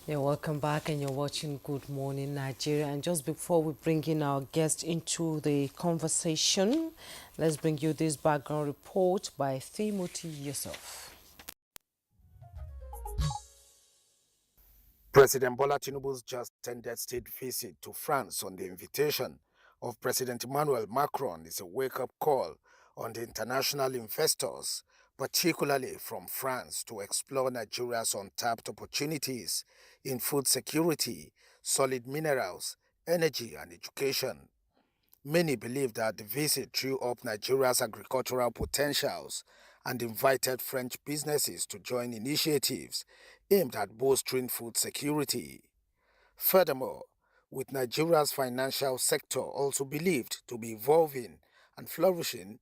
You're welcome back and you're watching Good Morning Nigeria. And just before we bring in our guest into the conversation, let's bring you this background report by Timothy Yusuf. President Bola Tinubu's just ended state visit to France on the invitation of President Emmanuel Macron is a wake-up call on the international investors, particularly from France, to explore Nigeria's untapped opportunities in food security, solid minerals, energy, and education. Many believe that the visit drew up Nigeria's agricultural potentials and invited French businesses to join initiatives aimed at bolstering food security. Furthermore, with Nigeria's financial sector also believed to be evolving and flourishing,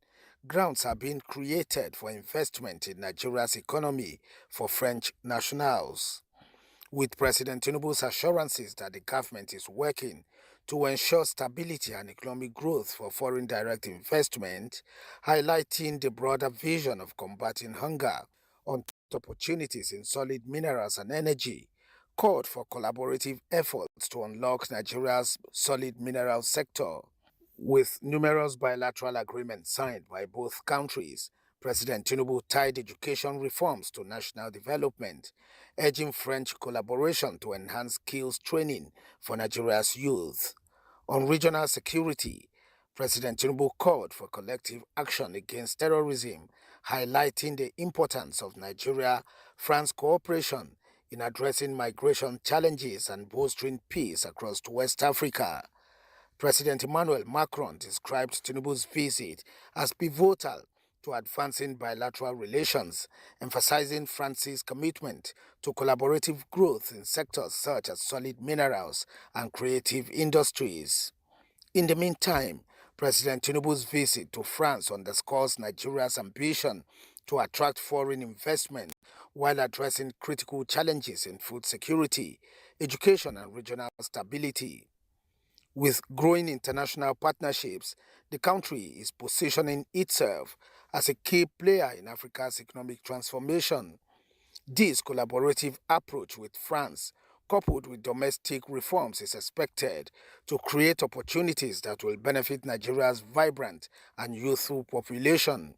grounds are being created for investment in Nigeria's economy for French nationals. With President Tinubu's assurances that the government is working to ensure stability and economic growth for foreign direct investment, highlighting the broader vision of combating hunger, on opportunities in solid minerals and energy, called for collaborative efforts to unlock Nigeria's solid mineral sector. With numerous bilateral agreements signed by both countries, President Tinubu tied education reforms to national development, urging French collaboration to enhance skills training for Nigeria's youth. On regional security, President Tinubu called for collective action against terrorism, highlighting the importance of Nigeria-France cooperation in addressing migration challenges and bolstering peace across West Africa. President Emmanuel Macron described Tinubu's visit as pivotal to advancing bilateral relations, emphasizing France's commitment to collaborative growth in sectors such as solid minerals and creative industries. In the meantime, President Tinubu's visit to France underscores Nigeria's ambition to attract foreign investment while addressing critical challenges in food security, education, and regional stability. With growing international partnerships, the country is positioning itself as a key player in Africa's economic transformation. This collaborative approach with France, coupled with domestic reforms, is expected to create opportunities that will benefit Nigeria's vibrant and youthful population.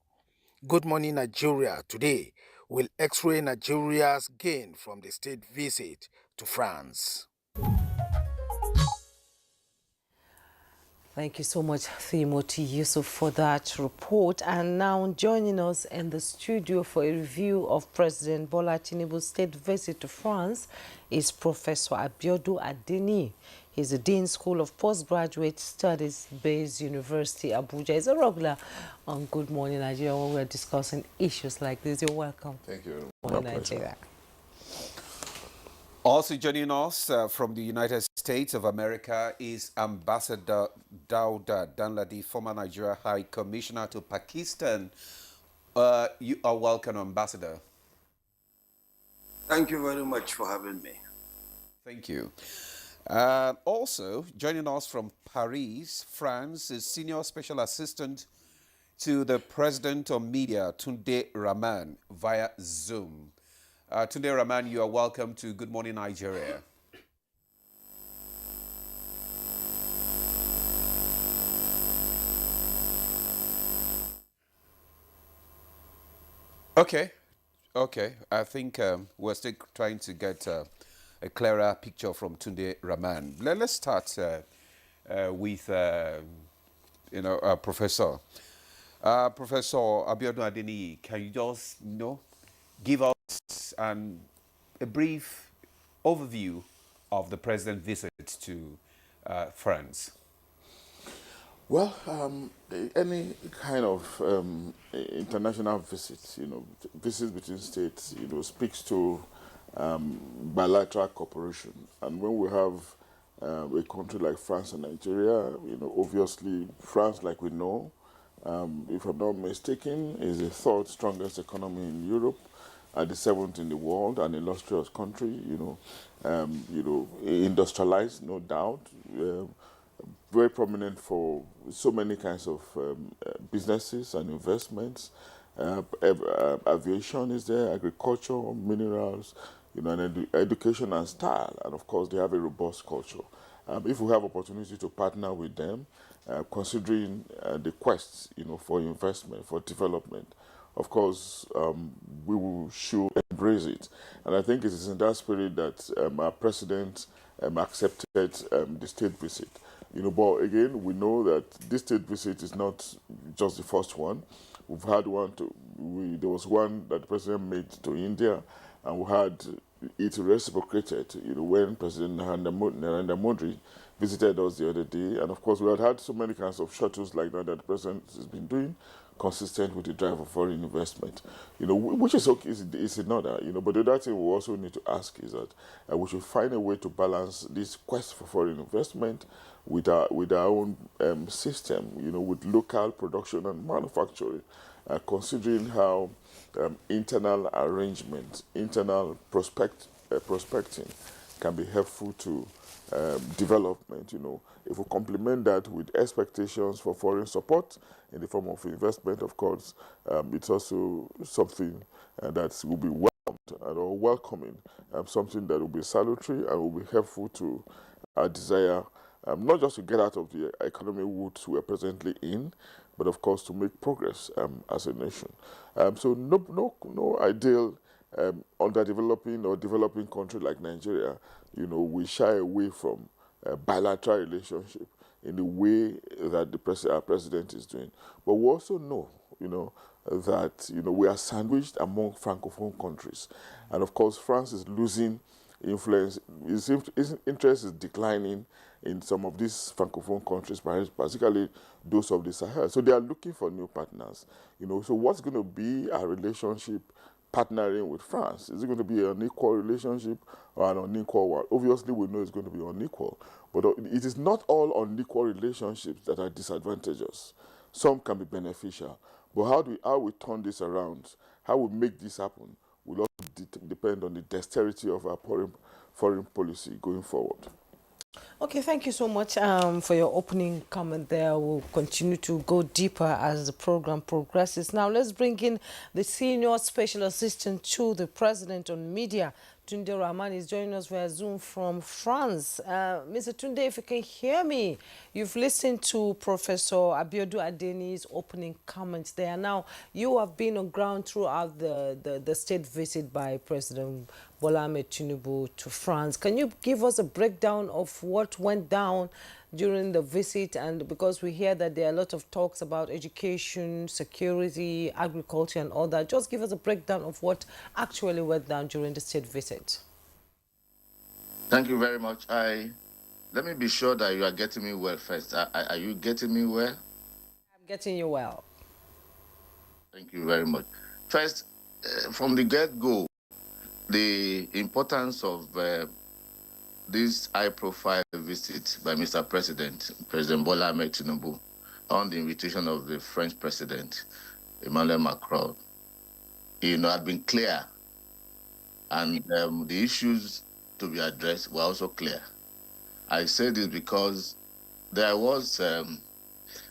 Good Morning Nigeria today will x-ray Nigeria's gain from the state visit to France. Thank you so much, Timothy Yusuf, for that report. And now joining us in the studio for a review of President Bola Tinubu's state visit to France is Professor Abiodun Adeni. He's the Dean School of Postgraduate Studies, Bayes University, Abuja. He's a regular on Good Morning Nigeria when we're discussing issues like this. You're welcome. Thank you. Good Morning Nigeria. Also joining us from the United States of America is Ambassador Dauda Danladi, former Nigeria High Commissioner to Pakistan. You are welcome, Ambassador. Thank you very much for having me. Thank you. Also joining us from Paris, France, is Senior Special Assistant to the President of Media, Tunde Rahman, via Zoom. Tunde Rahman, you are welcome to Good Morning Nigeria. Okay. I think we're still trying to get a clearer picture from Tunde Rahman. Let's start with, Professor. Professor Abiodun Adeni, can you just, give us a brief overview of the president's visit to France? Well, any kind of international visit, visits between states, speaks to bilateral cooperation. And when we have a country like France and Nigeria, obviously France, like we know, if I'm not mistaken, is the third strongest economy in Europe, the seventh in the world, an illustrious country, industrialized, no doubt, very prominent for so many kinds of businesses and investments. Aviation is there, agriculture, minerals, an education and style, and of course they have a robust culture. If we have opportunity to partner with them, considering the quest, for investment, for development, of course, should embrace it. And I think it is in that spirit that our president accepted the state visit. But again, we know that this state visit is not just the first one. We've had one there was one that the president made to India, and we had it reciprocated, when President Narendra Modi visited us the other day. And of course, we had so many kinds of shuttles like that the president has been doing, consistent with the drive of foreign investment, which is okay, is another, but the other thing we also need to ask is that we should find a way to balance this quest for foreign investment with our own system, with local production and manufacturing, considering how internal arrangements, internal prospecting can be helpful to development. If we complement that with expectations for foreign support in the form of investment, of course, it's also something that will be welcomed or welcoming, something that will be salutary and will be helpful to our desire, not just to get out of the economic woods we are presently in, but of course to make progress as a nation. So no ideal underdeveloping or developing country like Nigeria, we shy away from a bilateral relationship in the way that our president is doing. But we also know, that we are sandwiched among francophone countries, and of course France is losing influence. His interest is declining in some of these francophone countries, particularly those of the Sahel. So they are looking for new partners. So what's going to be our relationship partnering with France? Is it going to be an equal relationship or an unequal one? Obviously, we know it's going to be unequal, but it is not all unequal relationships that are disadvantageous. Some can be beneficial, but how we turn this around, how we make this happen, will also depend on the dexterity of our foreign policy going forward. Okay, thank you so much for your opening comment there. We'll continue to go deeper as the program progresses. Now, let's bring in the Senior Special Assistant to the President on Media. Tunde Rahman is joining us via Zoom from France. Mr. Tunde, if you can hear me, you've listened to Professor Abiodun Adeni's opening comments there. Now, you have been on ground throughout the state visit by President Bola Ahmed Tinubu to France. Can you give us a breakdown of what went down during the visit? And because we hear that there are a lot of talks about education, security, agriculture and all that, just give us a breakdown of what actually went down during the state visit. Thank you very much. Let me be sure that you are getting me well first. Are you getting me well? I'm getting you well. Thank you very much. First, from the get-go, the importance of this high-profile visit by Mr. President Bola Ahmed Tinubu, on the invitation of the French President, Emmanuel Macron, had been clear. And the issues to be addressed were also clear. I say this because there was an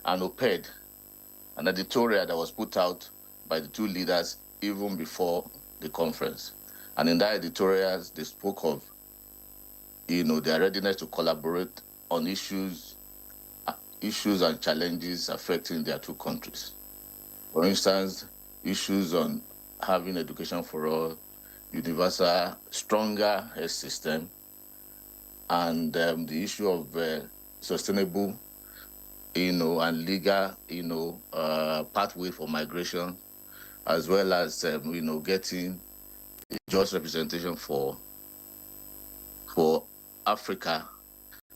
op-ed, an editorial that was put out by the two leaders even before the conference. And in that editorial, they spoke of, their readiness to collaborate on issues and challenges affecting their two countries. For instance, issues on having education for all, universal, stronger health system, and the issue of sustainable, and legal, pathway for migration, as well as, getting just representation for Africa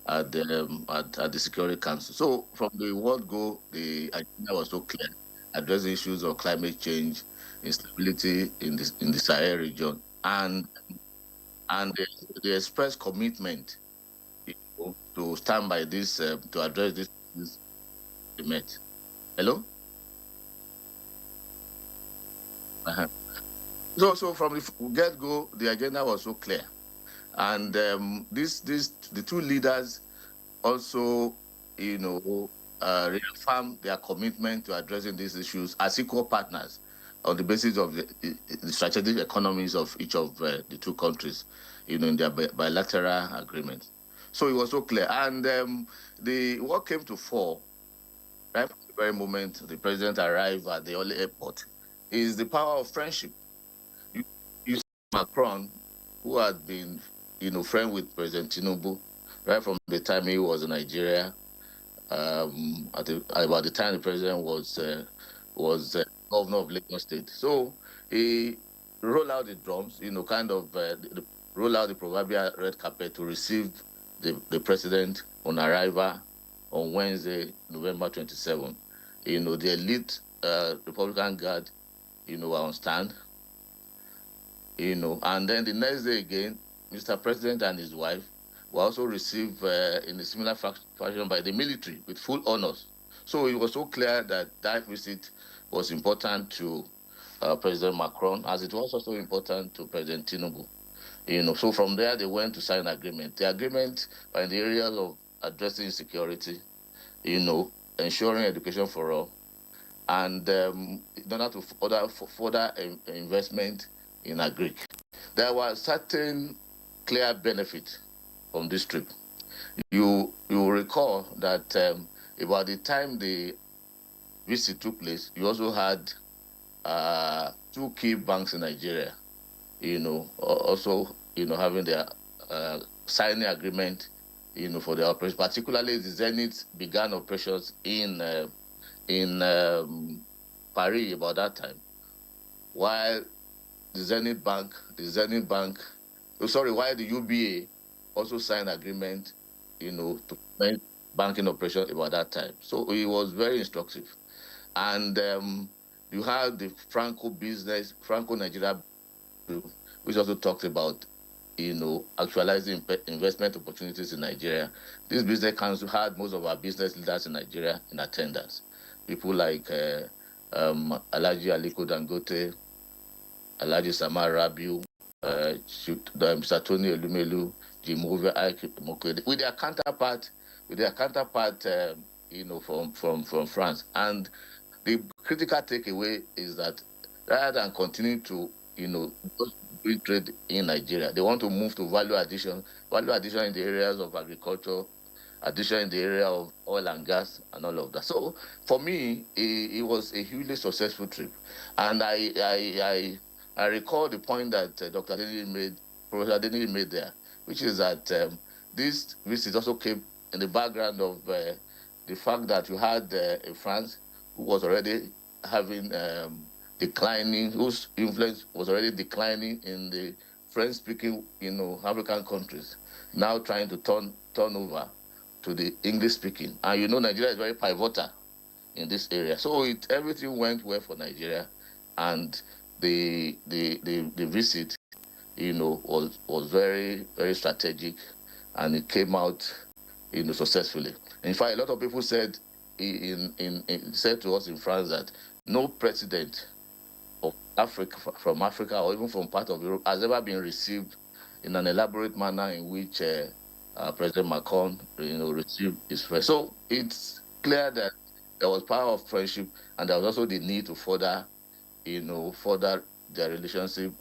at the Security Council. So from the word go, the agenda was so clear, addressing issues of climate change, instability in the Sahel region, and the express commitment to stand by this, to address this debate. Hello? Uh-huh. So from the get-go, the agenda was so clear. And the two leaders also, reaffirmed their commitment to addressing these issues as equal partners, on the basis of the strategic economies of each of the two countries, in their bilateral agreements. So it was so clear. And what came to fore, right from the very moment the president arrived at the Orly airport, is the power of friendship. You see Macron, who had been, friend with President Tinubu right from the time he was in Nigeria, about the time the president was governor of Lagos State. So he rolled out the drums, roll out the proverbial red carpet to receive the president on arrival on Wednesday, November 27. The elite Republican Guard, were on stand. And then the next day again, Mr. President and his wife were also received in a similar fashion by the military with full honors. So it was so clear that that visit was important to President Macron, as it was also important to President Tinubu. So from there they went to sign an agreement. The agreement in the areas of addressing insecurity, ensuring education for all, and in order to further investment in agri. There were certain clear benefits from this trip. You recall that about the time the visit took place, you also had two key banks in Nigeria, also having their signing agreement, for the operation. Particularly, the Zenith began operations in Paris about that time, while while the UBA also signed agreement, to make banking operation about that time. So it was very instructive. And you have the Franco-Nigeria, which also talked about, actualizing investment opportunities in Nigeria. This business council had most of our business leaders in Nigeria in attendance. People like Alhaji Aliko Dangote, Alhaji Samar Rabiu, Mr. Tony Elumelu, Jim Hoover, with their counterpart, from France. And the critical takeaway is that rather than continue to, trade in Nigeria, they want to move to value addition in the areas of agriculture, addition in the area of oil and gas, and all of that. So for me, it was a hugely successful trip. And I recall the point that Professor Adeniji made there, which is that this visit also came in the background of the fact that you had France, who was already having whose influence was already declining in the French-speaking, African countries, now trying to turn over to the English-speaking. And Nigeria is very pivotal in this area. So everything went well for Nigeria, and the visit, was very, very strategic, and it came out, successfully. In fact, a lot of people said said to us in France that no president of from Africa, or even from part of Europe, has ever been received in an elaborate manner in which President Macron, received his first. So it's clear that there was power of friendship, and there was also the need to further their relationship,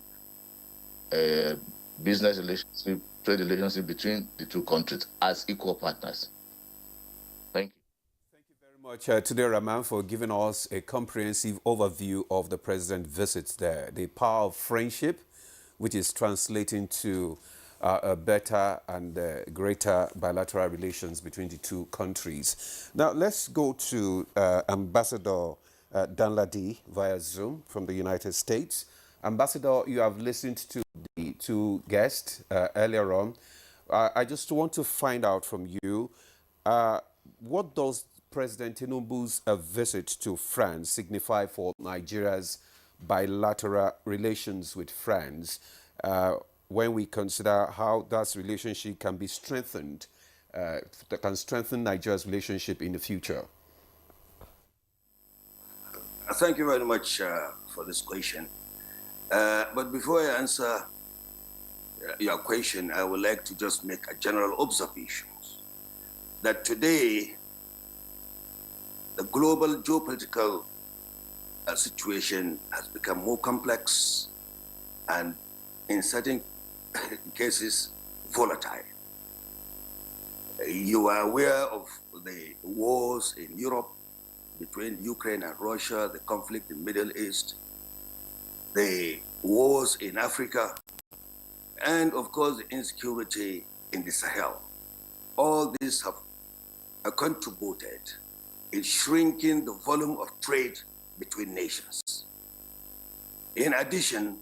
business relationship, trade relationship between the two countries as equal partners. Thank you. Thank you very much, Tunde Rahman, for giving us a comprehensive overview of the president's visits there. The power of friendship, which is translating to a better and greater bilateral relations between the two countries. Now, let's go to Ambassador Danladi via Zoom from the United States. Ambassador, you have listened to the two guests earlier on. I just want to find out from you, what does President Tinubu's visit to France signify for Nigeria's bilateral relations with France, when we consider how that relationship can be strengthened, that can strengthen Nigeria's relationship in the future? Thank you very much for this question. But before I answer your question, I would like to just make a general observation that today, the global geopolitical situation has become more complex and, in certain cases, volatile. You are aware of the wars in Europe between Ukraine and Russia, the conflict in the Middle East, the wars in Africa, and of course the insecurity in the Sahel. All these have contributed in shrinking the volume of trade between nations. In addition,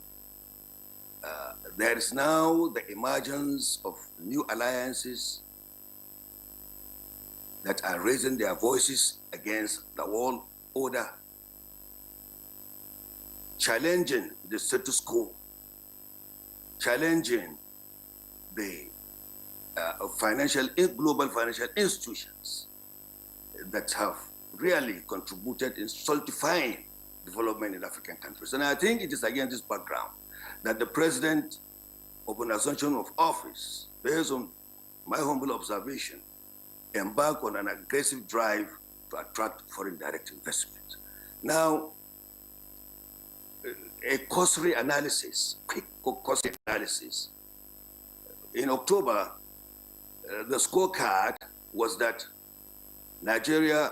there is now the emergence of new alliances that are raising their voices against the world order, challenging the status quo, challenging the global financial institutions that have really contributed in stultifying development in African countries. And I think it is against this background that the president, upon assumption of office, based on my humble observation, embark on an aggressive drive to attract foreign direct investment. Now, a cursory analysis, quick cursory analysis. In October, the scorecard was that Nigeria,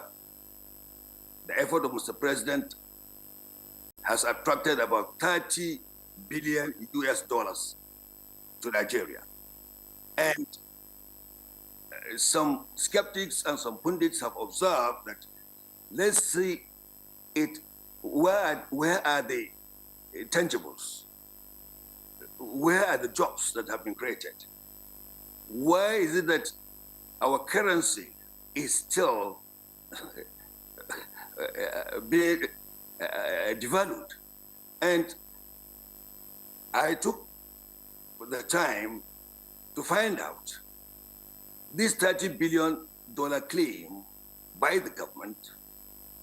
the effort of Mr. President, has attracted about 30 billion US dollars to Nigeria. And some skeptics and some pundits have observed that, let's see it, where are the tangibles? Where are the jobs that have been created? Why is it that our currency is still being devalued? And I took the time to find out this $30 billion claim by the government,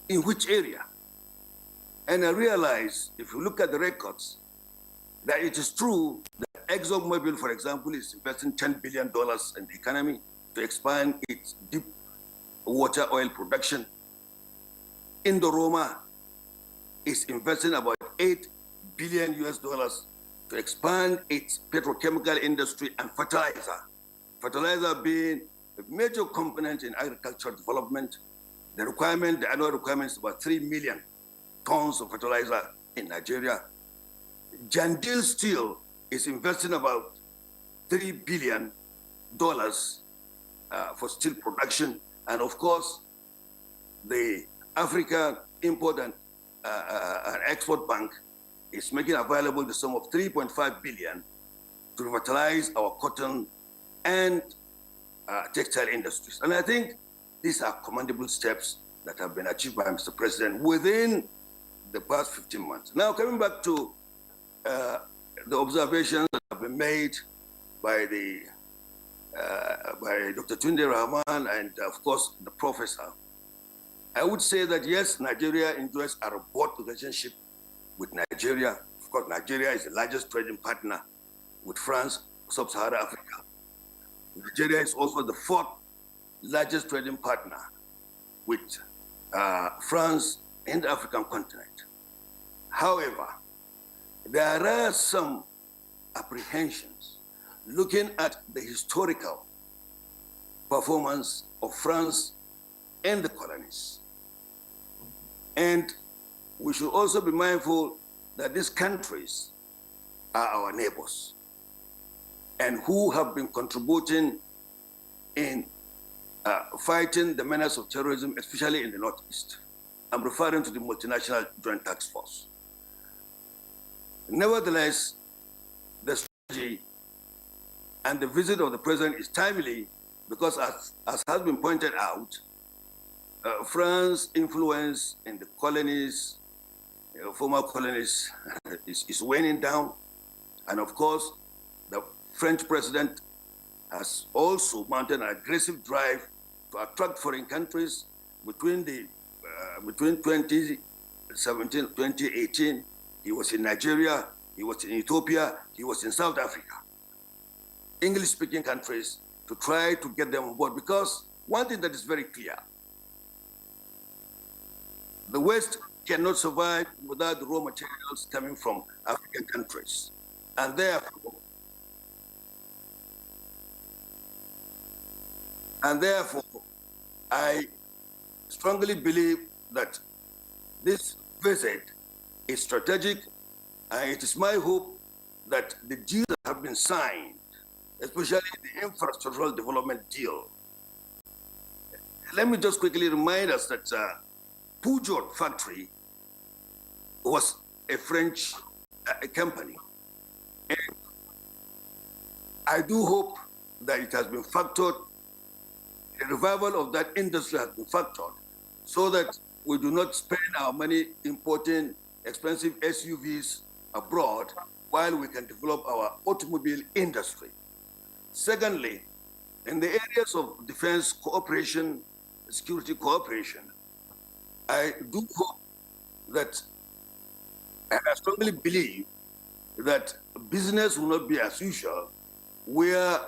in which area? And I realized, if you look at the records, that it is true that ExxonMobil, for example, is investing $10 billion in the economy to expand its deep water oil production. Indorama is investing about $8 billion US dollars to expand its petrochemical industry and fertilizer. Fertilizer being a major component in agricultural development. The annual requirement is about 3 million tons of fertilizer in Nigeria. Jandil Steel is investing about $3 billion for steel production. And of course, the Africa Import and Export Bank is making available the sum of 3.5 billion to revitalize our cotton and textile industries. And I think these are commendable steps that have been achieved by Mr. President within the past 15 months. Now, coming back to the observations that have been made by Dr. Tunde Rahman and, of course, the professor, I would say that, yes, Nigeria enjoys a robust relationship with Nigeria. Of course, Nigeria is the largest trading partner with France, Sub-Saharan Africa. Nigeria is also the fourth largest trading partner with France in the African continent. However, there are some apprehensions looking at the historical performance of France and the colonies. And we should also be mindful that these countries are our neighbors and who have been contributing in fighting the menace of terrorism, especially in the Northeast. I'm referring to the multinational Joint Task Force. Nevertheless, the strategy and the visit of the president is timely because, as has been pointed out, France's influence in the colonies, former colonies, is waning down. And of course, the French president has also mounted an aggressive drive to attract foreign countries. Between 2017, 2018, he was in Nigeria, he was in Ethiopia, he was in South Africa. English-speaking countries, to try to get them on board, because one thing that is very clear, the West cannot survive without the raw materials coming from African countries. And therefore, I strongly believe that this visit is strategic, and it is my hope that the deals that have been signed, especially the infrastructural development deal. Let me just quickly remind us that Peugeot factory was a French company. And I do hope that it has been factored, the revival of that industry has been factored, so that we do not spend our money importing expensive SUVs abroad while we can develop our automobile industry. Secondly, in the areas of defense cooperation, security cooperation, I do hope that, and I strongly believe that business will not be as usual, where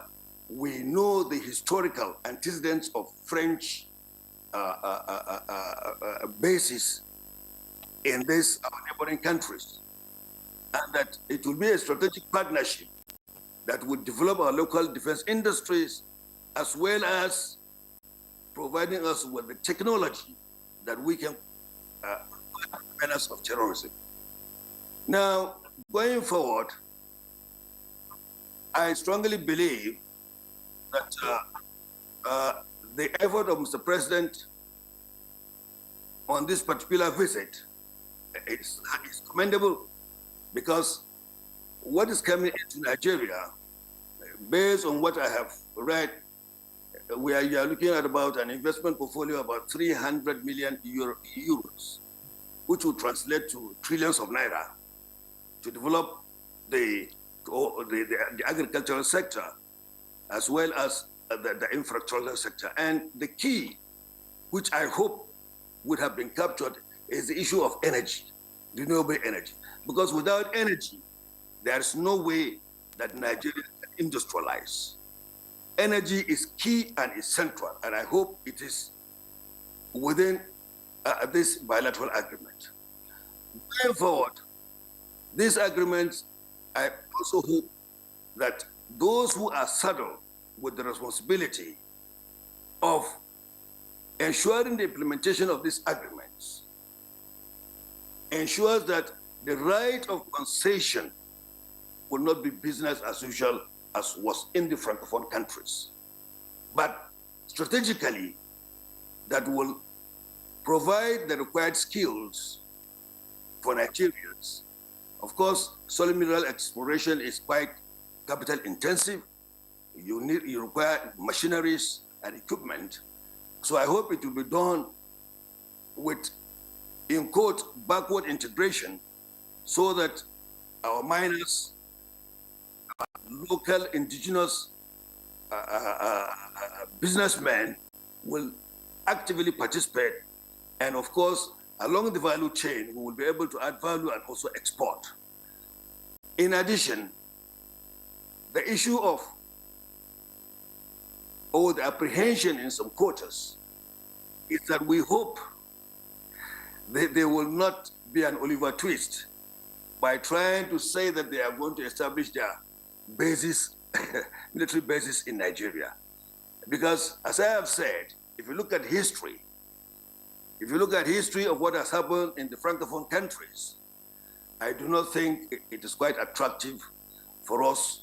we know the historical antecedents of French bases in these our neighboring countries, and that it will be a strategic partnership that would develop our local defense industries, as well as providing us with the technology that we can menace of terrorism. Now, going forward, I strongly believe that the effort of Mr. President on this particular visit is commendable, because what is coming into Nigeria, based on what I have read, we are looking at about an investment portfolio of about 300 million euros, which will translate to trillions of naira to develop the agricultural sector, as well as the infrastructure sector. And the key, which I hope would have been captured, is the issue of energy, renewable energy. Because without energy, there's no way that Nigeria can industrialize. Energy is key and is central, and I hope it is within this bilateral agreement. Going forward, this agreement, I also hope that those who are saddled with the responsibility of ensuring the implementation of these agreements ensures that the right of concession will not be business as usual as was in the Francophone countries, but strategically that will provide the required skills for Nigerians. Of course, solid mineral exploration is quite capital intensive. You require machineries and equipment. So I hope it will be done with, in quote, backward integration, so that our miners, local indigenous businessmen will actively participate. And of course, along the value chain, we will be able to add value and also export. In addition, the issue of, or the apprehension in some quarters, is that we hope that there will not be an Oliver Twist by trying to say that they are going to establish their bases, military bases in Nigeria. Because as I have said, if you look at history, of what has happened in the Francophone countries, I do not think it is quite attractive for us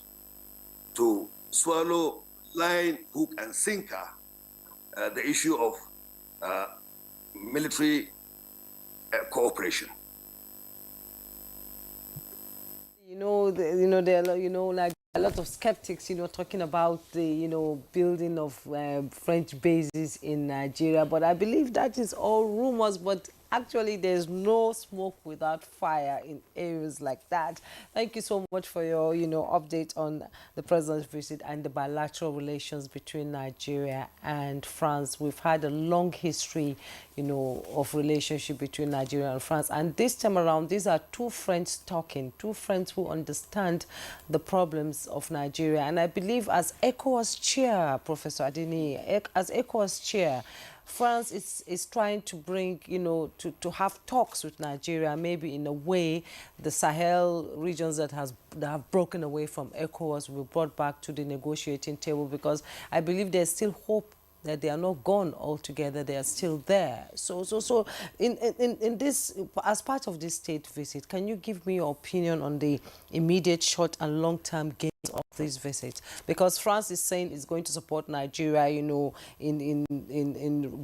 to swallow line, hook, and sinker the issue of military cooperation. Like a lot of skeptics, talking about the, building of French bases in Nigeria. But I believe that is all rumors. But actually, there's no smoke without fire in areas like that. Thank you so much for your, update on the president's visit and the bilateral relations between Nigeria and France. We've had a long history, of relationship between Nigeria and France. And this time around, these are two friends talking, two friends who understand the problems of Nigeria. And I believe as ECOWAS chair, Professor Adini, as ECOWAS chair, France is trying to bring, to have talks with Nigeria, maybe in a way the Sahel regions that have broken away from ECOWAS will be brought back to the negotiating table, because I believe there's still hope that they are not gone altogether, they are still there. So in this, as part of this state visit, can you give me your opinion on the immediate, short and long-term gains of this visit? Because France is saying it's going to support Nigeria, in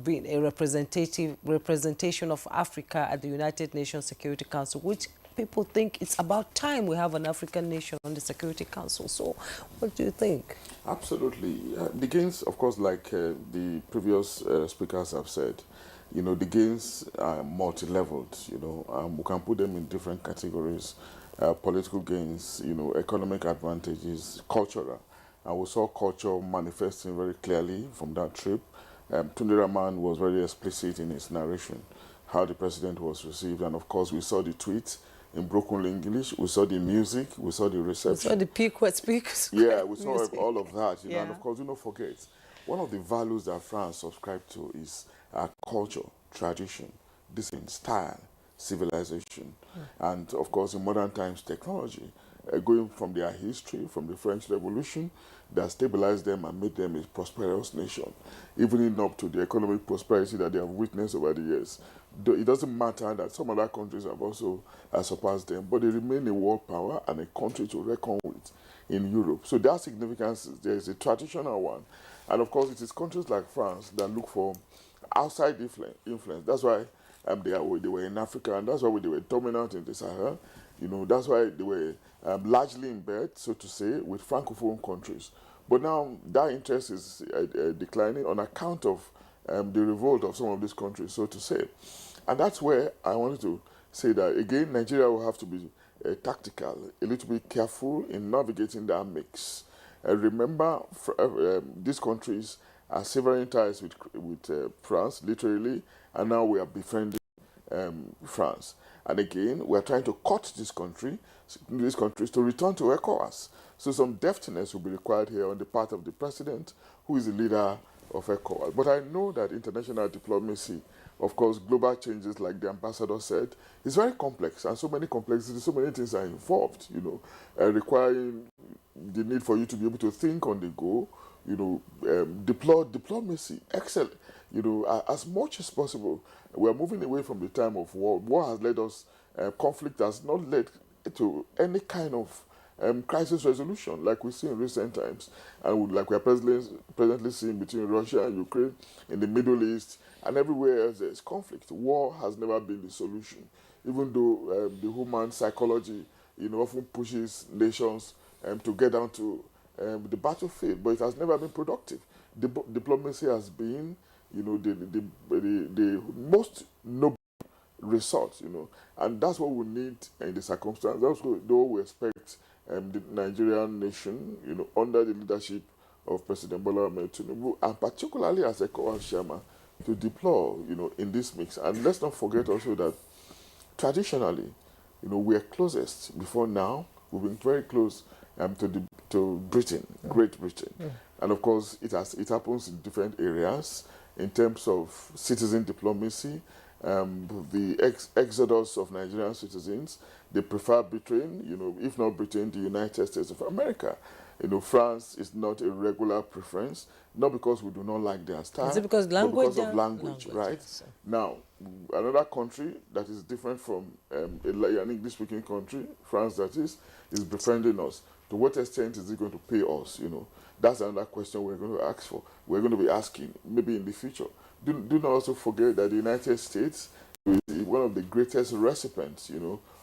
being a representation of Africa at the United Nations Security Council, which people think it's about time we have an African nation on the Security Council. So what do you think? Absolutely. The gains, of course, like the previous speakers have said, the gains are multi-leveled, we can put them in different categories. Political gains, economic advantages, cultural. And we saw culture manifesting very clearly from that trip. Tunde Rahman was very explicit in his narration, how the president was received. And of course, we saw the tweets in broken English, we saw the music, we saw the reception. We saw the speakers. Yeah, we saw all of that, Yeah. And of course, do not forget, one of the values that France subscribed to is culture, tradition, discipline, style, civilization, and of course, in modern times, technology. Going from their history, from the French Revolution, that stabilized them and made them a prosperous nation, even up to the economic prosperity that they have witnessed over the years. It doesn't matter that some other countries have also surpassed them, but they remain a world power and a country to reckon with in Europe. So that significance, there is a traditional one. And of course, it is countries like France that look for outside influence. That's why they were in Africa, and that's why they were dominant in the Sahel. That's why they were largely in bed, so to say, with Francophone countries. But now that interest is declining on account of the revolt of some of these countries, so to say. And that's where I wanted to say that, again, Nigeria will have to be tactical, a little bit careful in navigating that mix. Remember, these countries are severing ties with France, literally, and now we are befriending France. And again, we are trying to cut these countries to return to ECOWAS. So some deftness will be required here on the part of the president, who is the leader of ECOWAS. But I know that international diplomacy, of course, global changes, like the ambassador said, is very complex, and so many complexities, so many things are involved, requiring the need for you to be able to think on the go, deploy diplomacy, excellent, as much as possible. We are moving away from the time of war. War has led us, conflict has not led to any kind of crisis resolution like we see in recent times, and like we are presently seeing between Russia and Ukraine, in the Middle East, and everywhere else there is conflict. War has never been the solution, even though the human psychology, often pushes nations to get down to the battlefield, but it has never been productive. Diplomacy has been, the most noble resort, and that's what we need in the circumstance. That's what we expect the Nigerian nation, under the leadership of President Bola Ahmed Tinubu, and particularly as ECOWAS chairman, to deploy, in this mix. And let's not forget also that traditionally, we are closest. Before now, we've been very close to Britain, Great Britain, and of course, it happens in different areas in terms of citizen diplomacy. The exodus of Nigerian citizens, they prefer Britain, if not Britain, the United States of America. France is not a regular preference, not because we do not like their style, Is it because but because of language, language, right? yes. Now, another country that is different from an English-speaking country, France that is befriending us. To what extent is it going to pay us, That's another question we're going to ask for. We're going to be asking, maybe in the future. Do not also forget that the United States is one of the greatest recipients,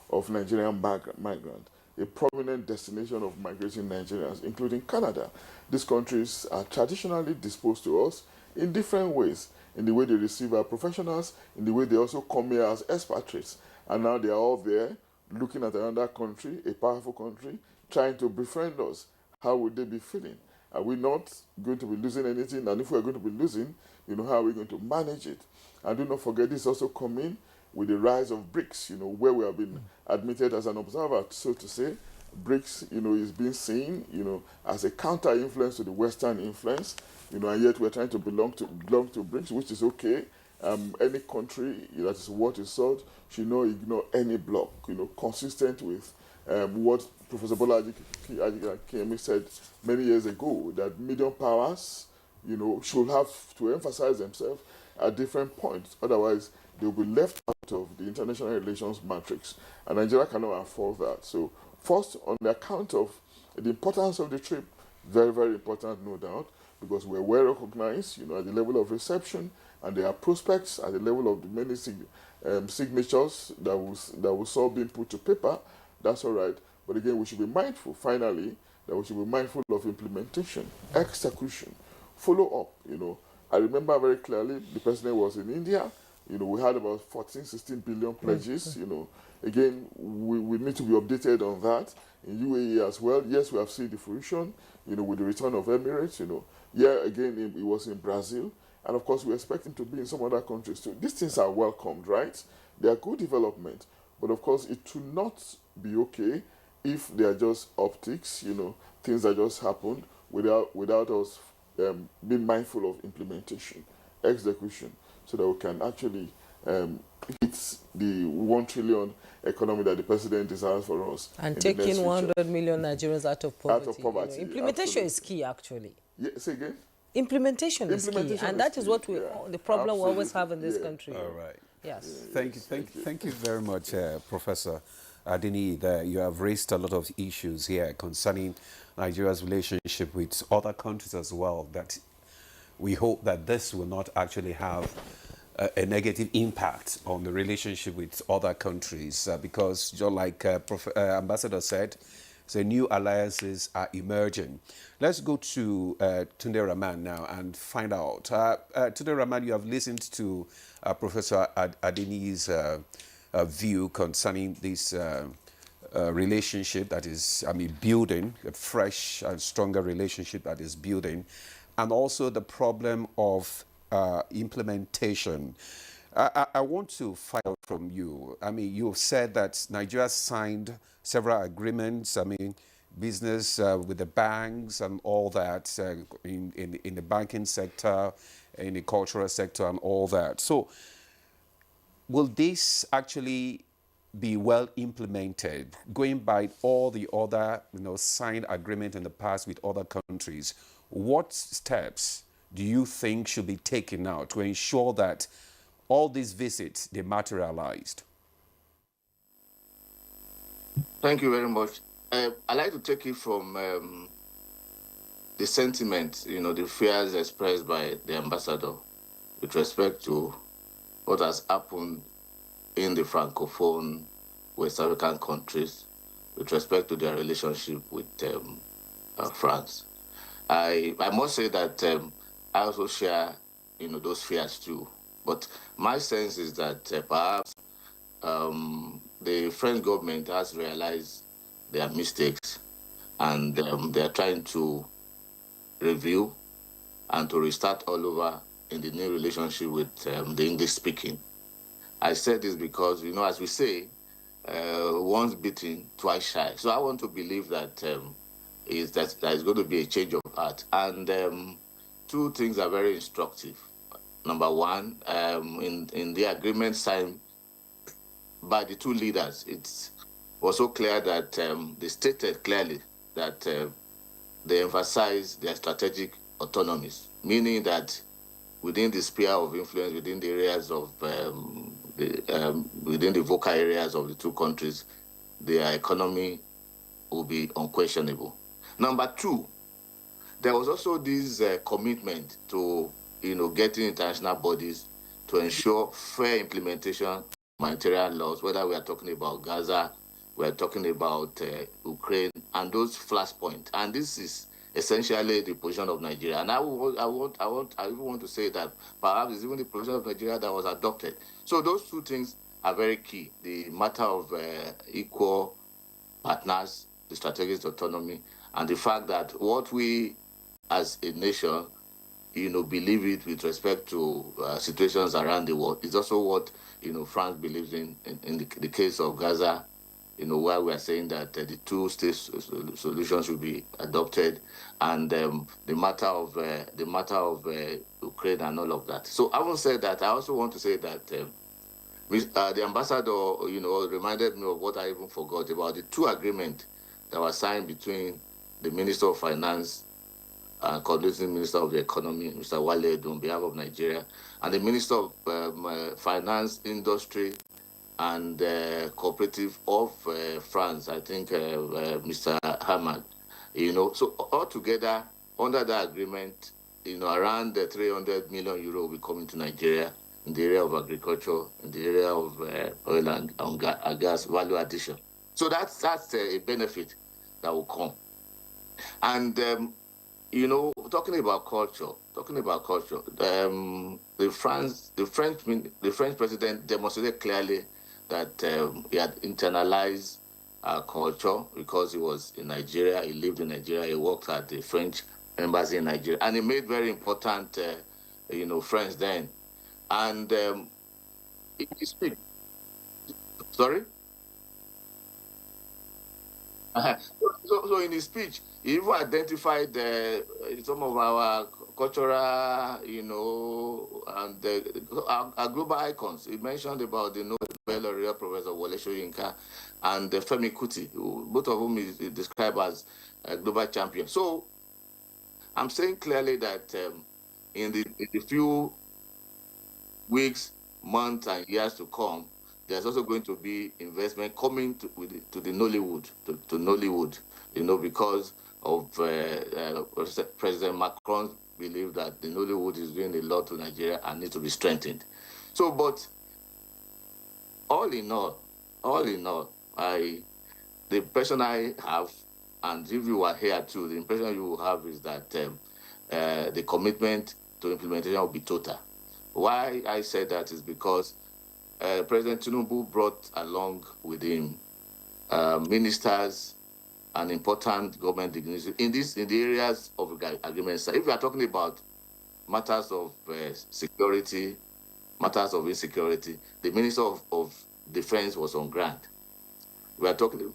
of Nigerian migrants, a prominent destination of migrating Nigerians, including Canada. These countries are traditionally disposed to us in different ways, in the way they receive our professionals, in the way they also come here as expatriates. And now they are all there, looking at another country, a powerful country, trying to befriend us. How would they be feeling? Are we not going to be losing anything? And if we're going to be losing, how are we going to manage it? And do not forget, this also coming with the rise of BRICS, where we have been admitted as an observer, so to say. BRICS, is being seen, as a counter-influence to the Western influence, and yet we're trying to belong to BRICS, which is okay. Any country that is worth its salt should not ignore any bloc, consistent with what Professor Bola Kiyemi said many years ago, that medium powers, should have to emphasize themselves at different points. Otherwise, they'll be left out of the international relations matrix, and Nigeria cannot afford that. So, first, on the account of the importance of the trip, very, very important, no doubt, because we're well recognized, at the level of reception, and there are prospects at the level of the many signatures that was all being put to paper. That's all right. But again, we should be mindful, finally, that we should be mindful of implementation, execution, follow up. I remember very clearly the president was in India. We had about 14, 16 billion pledges. Again, we need to be updated on that. In UAE as well, yes, we have seen the fruition, with the return of Emirates, Yeah, again, it was in Brazil. And of course, we expect him to be in some other countries too. These things are welcomed, right? They are good development. But of course, it should not be okay if they are just optics, things that just happened without us being mindful of implementation, execution, so that we can actually hit the 1 trillion economy that the president desires for us. And taking 100 million Nigerians out of poverty. Out of poverty. Implementation is key, actually. Yeah, say again? Implementation is key, and that is what the problem we always have in this country. All right. Yes. Thank you very much, Professor Adini. There, you have raised a lot of issues here concerning Nigeria's relationship with other countries as well. That we hope that this will not actually have a negative impact on the relationship with other countries, because just like Ambassador said, so new alliances are emerging. Let's go to Tunde Rahman now and find out. Tunde Rahman, you have listened to Professor Adeni's view concerning this relationship that is, building, a fresh and stronger relationship that is building, and also the problem of implementation. I want to find out from you. You've said that Nigeria signed several agreements, business with the banks and all that, in the banking sector, in the cultural sector and all that. So will this actually be well implemented, going by all the other signed agreement in the past with other countries? What steps do you think should be taken now to ensure that all these visits, they materialized? Thank you very much. I'd like to take it from the sentiment, the fears expressed by the ambassador with respect to what has happened in the Francophone West African countries with respect to their relationship with France. I must say that I also share, those fears too. But my sense is that perhaps the French government has realized their mistakes, and they are trying to review and to restart all over in the new relationship with the English-speaking. I said this because, as we say, once bitten, twice shy. So I want to believe that there is going to be a change of heart. And two things are very instructive. Number one, in the agreement signed by the two leaders, it's also clear that they stated clearly that they emphasize their strategic autonomies, meaning that within the sphere of influence, within the areas of within the vocal areas of the two countries, their economy will be unquestionable. Number two, there was also this commitment to getting international bodies to ensure fair implementation of humanitarian laws, whether we are talking about Gaza, we are talking about Ukraine, and those flashpoints. And this is essentially the position of Nigeria. And I even want to say that perhaps it's even the position of Nigeria that was adopted. So those two things are very key. The matter of equal partners, the strategic autonomy, and the fact that what we as a nation, believe it with respect to situations around the world is also what, France believes in the case of Gaza where we are saying that the two-state solution should be adopted, and the matter of Ukraine and all of that. So having said that, I also want to say that the ambassador, reminded me of what I even forgot about the two agreements that were signed between the Minister of Finance and coordinating Minister of the Economy, Mr. Wale, on behalf of Nigeria, and the Minister of Finance, Industry, and Cooperative of France, I think Mr. Hamad. So altogether, under that agreement, around 300 million euro will be coming to Nigeria in the area of agriculture, in the area of oil and gas value addition. So that's a benefit that will come. And talking about culture, the French president demonstrated clearly that he had internalized our culture because he was in Nigeria, he lived in Nigeria, he worked at the French embassy in Nigeria, and he made very important, friends then. And he speak. Sorry. So in his speech, he even identified some of our cultural, and our global icons. He mentioned about the Nobel laureate Professor Wole Soyinka and Femi Kuti, both of whom is described as a global champion. So I'm saying clearly that in the few weeks, months, and years to come, there's also going to be investment coming to the Nollywood, to Nollywood, because of President Macron's belief that the Nollywood is doing a lot to Nigeria and needs to be strengthened. So, but all in all, the impression I have, and if you are here too, the impression you will have is that the commitment to implementation will be total. Why I said that is because President Tinubu brought along with him ministers and important government dignitaries in the areas of agreements. If we are talking about matters of security, matters of insecurity, the Minister of Defense was on ground. We are talking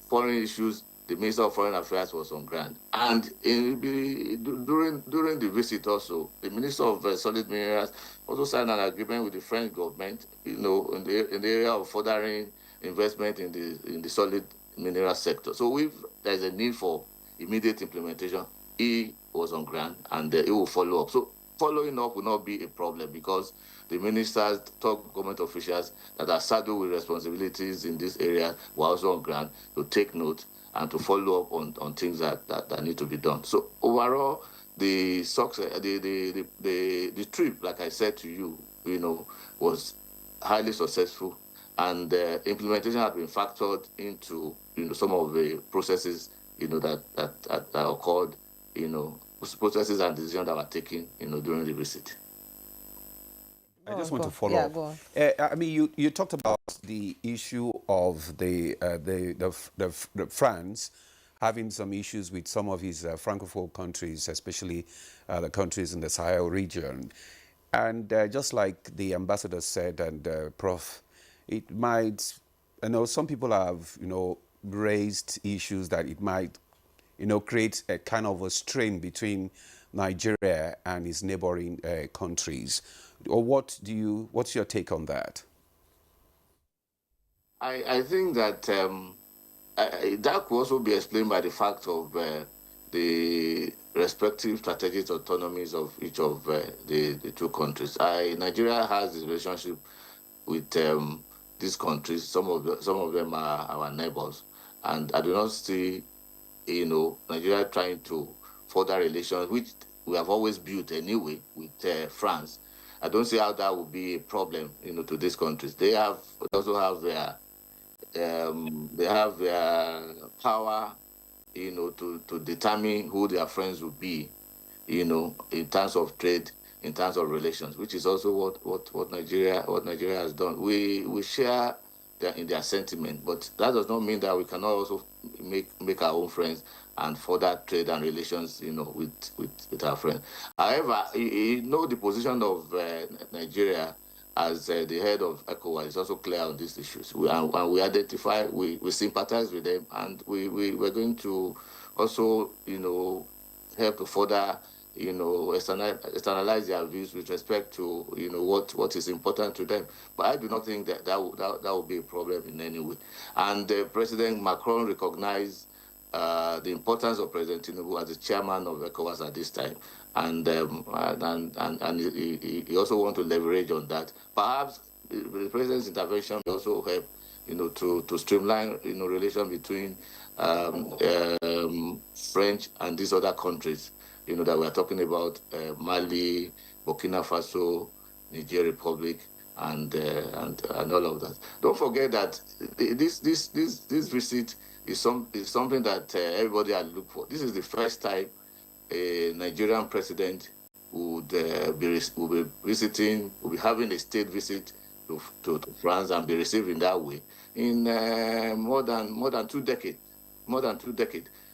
foreign issues, the Minister of Foreign Affairs was on ground. And during the visit also, the Minister of Solid Minerals also signed an agreement with the French government, in the area of furthering investment in the solid mineral sector. So if there's a need for immediate implementation, he was on ground and he will follow up. So following up will not be a problem because the ministers, top government officials that are saddled with responsibilities in this area were also on ground to take note and to follow up on things that need to be done. So overall, the success, the trip, like I said to you, was highly successful, and implementation had been factored into some of the processes that occurred, processes and decisions that were taken during the visit. I just want to follow up. Go on. I mean, you talked about the issue of the France having some issues with some of his francophone countries, especially the countries in the Sahel region, and just like the ambassador said, and Prof, it might, some people have raised issues that it might create a kind of a strain between Nigeria and its neighboring countries. Or what's your take on that? I think that that could also be explained by the fact of the respective strategic autonomies of each of the two countries. Nigeria has this relationship with these countries. Some of them are our neighbors, and I do not see Nigeria trying to further relations, which we have always built anyway with France. I don't see how that would be a problem, to these countries. They also have their power, to determine who their friends will be, in terms of trade, in terms of relations, which is also what Nigeria has done. We share in their sentiment, but that does not mean that we cannot also make our own friends and further trade and relations, with our friends. However, the position of Nigeria as the head of ECOWAS, is also clear on these issues. We identify, we sympathize with them, and we're going to also, help to further, externalize their views with respect to, what is important to them. But I do not think that will be a problem in any way. And President Macron recognized the importance of President Tinubu as the chairman of ECOWAS at this time, and he also want to leverage on that. Perhaps the president's intervention will also help, to streamline, relation between French and these other countries, that we're talking about, Mali, Burkina Faso, Niger Republic, and all of that. Don't forget that this visit is something that everybody had looked for. This is the first time a Nigerian president would be visiting, will be having a state visit to France and be received in that way in more than 2 decades.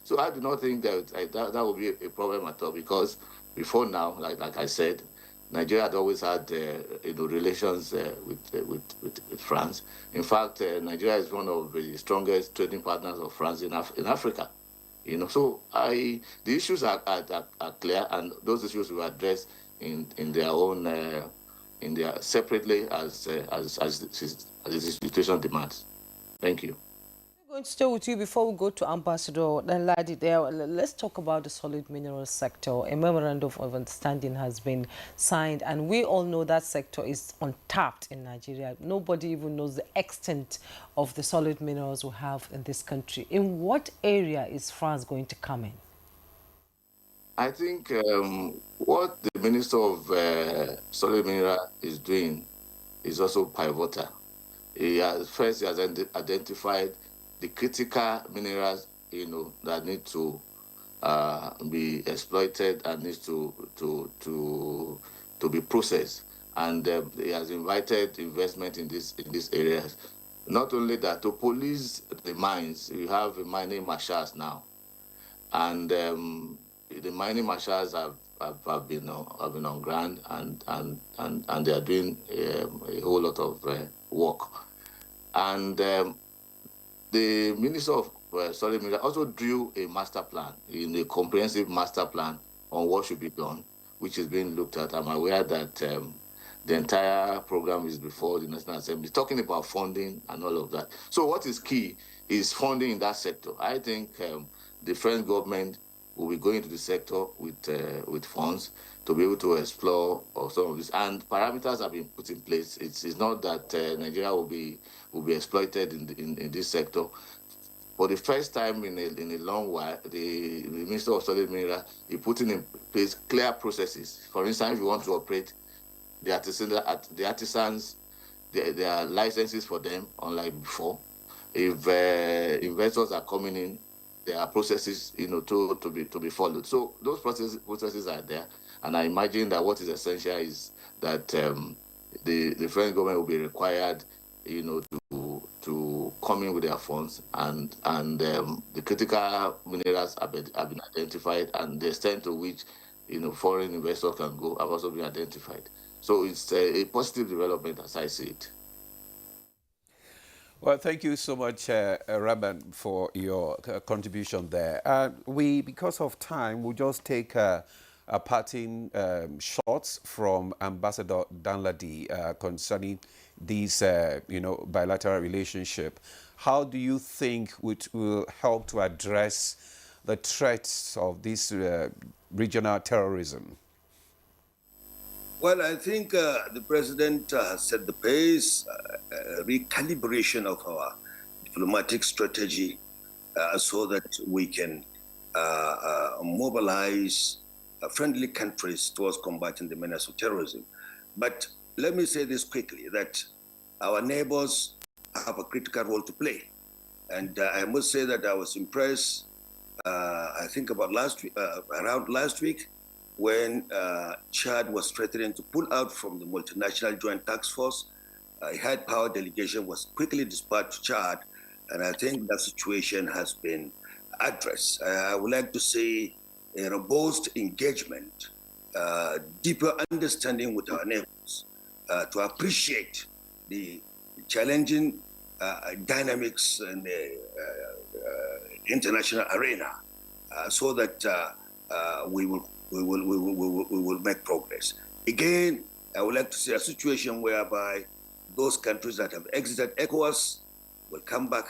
So I do not think that will be a problem at all, because before now, like I said, Nigeria had always had relations with France. In fact, Nigeria is one of the strongest trading partners of France in Africa. So the issues are clear, and those issues will address in their own separately as the situation demands. Thank you. I'm going to stay with you before we go to Ambassador Danladi there. Let's talk about the solid minerals sector. A memorandum of understanding has been signed, and we all know that sector is untapped in Nigeria. Nobody even knows the extent of the solid minerals we have in this country. In what area is France going to come in? I think what the Minister of Solid Mineral is doing is also pivotal. He has identified the critical minerals, that need to be exploited and needs to be processed. And he has invited investment in these areas. Not only that, to police the mines, you have mining marshals now, and the mining marshals have been on ground, and they are doing a whole lot of work. And the Minister of Solid Minerals also drew a master plan, a comprehensive master plan on what should be done, which is being looked at. I'm aware that the entire program is before the National Assembly, talking about funding and all of that. So what is key is funding in that sector. I think the French government will be going into the sector with funds to be able to explore some of this. And parameters have been put in place. It's not that Nigeria will be exploited in this sector. For the first time in a long while, the Minister of Solid Minerals is putting in place clear processes. For instance, if you want to operate the artisans, there are licenses for them, unlike before. If investors are coming in, there are processes, to be followed. So those processes are there, and I imagine that what is essential is that the French government will be required, to come in with their funds, and the critical minerals have been identified, and the extent to which foreign investors can go have also been identified. So it's a positive development as I see it. Well, thank you so much, Raman, for your contribution there. Because of time, we'll just take a parting shots from Ambassador Danladi concerning this, bilateral relationship. How do you think it will help to address the threats of this regional terrorism? Well, I think the president set the pace, recalibration of our diplomatic strategy so that we can mobilize friendly countries towards combating the menace of terrorism. But let me say this quickly, that our neighbors have a critical role to play. And I must say that I was impressed, I think about around last week, when Chad was threatening to pull out from the multinational joint task force. A high power delegation was quickly dispatched to Chad, and I think that situation has been addressed. I would like to see a robust engagement, deeper understanding with our neighbors. to appreciate the challenging dynamics in the international arena, so that we will make progress. Again, I would like to see a situation whereby those countries that have exited ECOWAS will come back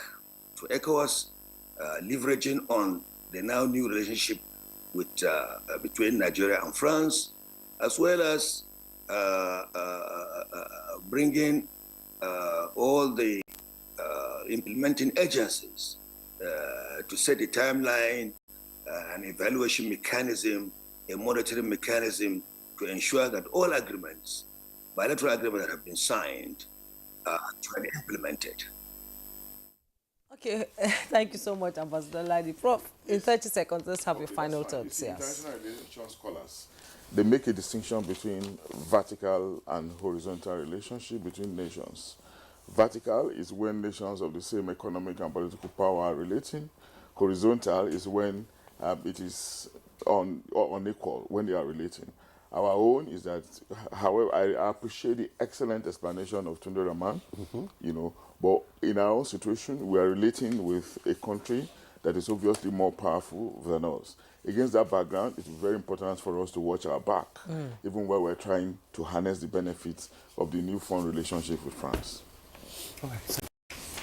to ECOWAS, leveraging on the now new relationship with between Nigeria and France, as well as bringing all the implementing agencies to set a timeline, an evaluation mechanism, a monitoring mechanism to ensure that all agreements, bilateral agreements that have been signed, are actually implemented. Okay, thank you so much, Ambassador Ladi. Prof, in 30 seconds, let's have your final thoughts. Yes. International relations scholars, they make a distinction between vertical and horizontal relationship between nations. Vertical is when nations of the same economic and political power are relating. Horizontal is when it is unequal, when they are relating. Our own is that, however, I appreciate the excellent explanation of Tunde Rahman, you know, but in our own situation, we are relating with a country that is obviously more powerful than us. Against that background, it's very important for us to watch our back, even while we're trying to harness the benefits of the newfound relationship with France.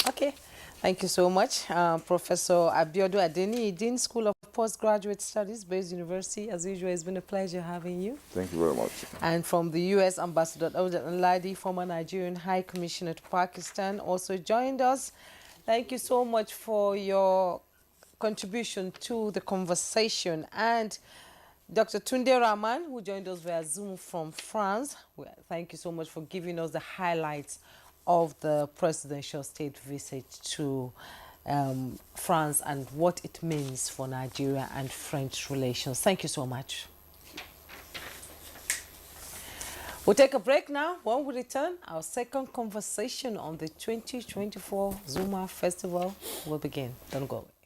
Okay, thank you so much. Professor Abiodun Adeni, Dean School of Postgraduate Studies, Bayes University. As usual, it's been a pleasure having you. Thank you very much. And from the U.S., Ambassador Abuja Ladi, former Nigerian High Commissioner to Pakistan, also joined us. Thank you so much for your contribution to the conversation. And Dr. Tunde Rahman, who joined us via Zoom from France, thank you so much for giving us the highlights of the presidential state visit to France and what it means for Nigeria and French relations. Thank you so much. We'll take a break now. When we return, our second conversation on the 2024 Zuma Festival will begin. Don't go away.